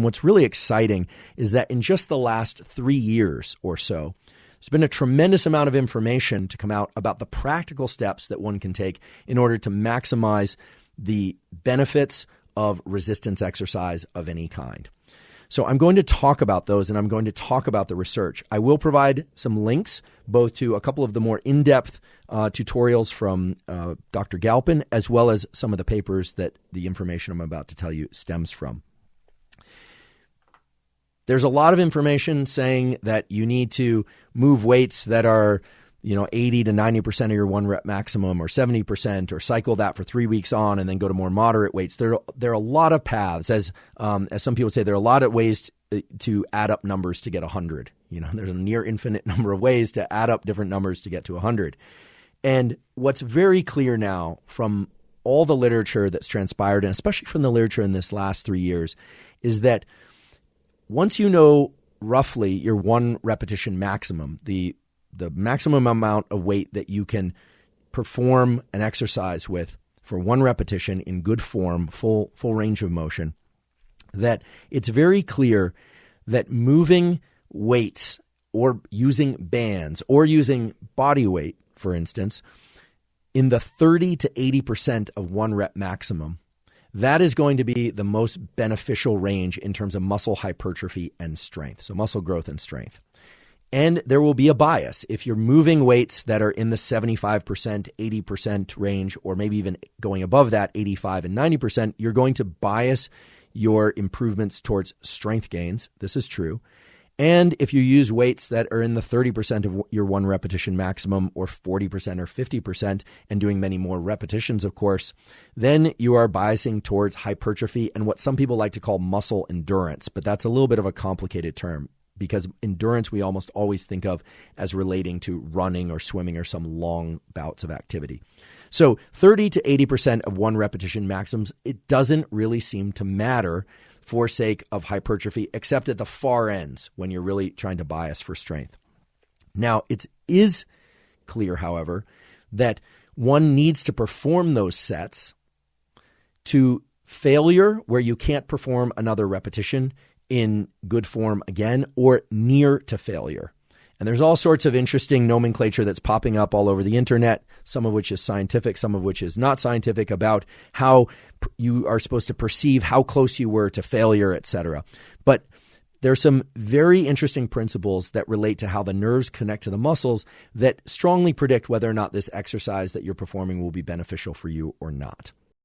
What's really exciting is that in just the last 3 years or so, there's been a tremendous amount of information to come out about the practical steps that one can take in order to maximize the benefits of resistance exercise of any kind. So I'm going to talk about those, and I'm going to talk about the research. I will provide some links both to a couple of the more in-depth tutorials from Dr. Galpin, as well as some of the papers that the information I'm about to tell you stems from. There's a lot of information saying that you need to move weights that are 80 to 90% of your 1 rep maximum, or 70%, or cycle that for 3 weeks on and then go to more moderate weights. There are a lot of paths. As some people say, there are a lot of ways to add up numbers to get 100. There's a near infinite number of ways to add up different numbers to get to 100. And what's very clear now from all the literature that's transpired, and especially from the literature in this last 3 years, is that once you know roughly your 1 repetition maximum, the maximum amount of weight that you can perform an exercise with for 1 repetition in good form, full range of motion, that it's very clear that moving weights or using bands or using body weight, for instance, in the 30 to 80% of 1 rep maximum, that is going to be the most beneficial range in terms of muscle hypertrophy and strength, so muscle growth and strength. And there will be a bias. If you're moving weights that are in the 75%, 80% range, or maybe even going above that, 85 and 90%, you're going to bias your improvements towards strength gains. This is true. And if you use weights that are in the 30% of your 1 repetition maximum, or 40% or 50%, and doing many more repetitions, of course, then you are biasing towards hypertrophy and what some people like to call muscle endurance. But that's a little bit of a complicated term, because endurance we almost always think of as relating to running or swimming or some long bouts of activity. So 30 to 80% of 1 repetition maximums, it doesn't really seem to matter for sake of hypertrophy, except at the far ends when you're really trying to bias for strength. Now, it is clear, however, that one needs to perform those sets to failure, where you can't perform another repetition in good form again, or near to failure. And there's all sorts of interesting nomenclature that's popping up all over the internet, some of which is scientific, some of which is not scientific, about how you are supposed to perceive how close you were to failure, etc. But there's some very interesting principles that relate to how the nerves connect to the muscles that strongly predict whether or not this exercise that you're performing will be beneficial for you or not.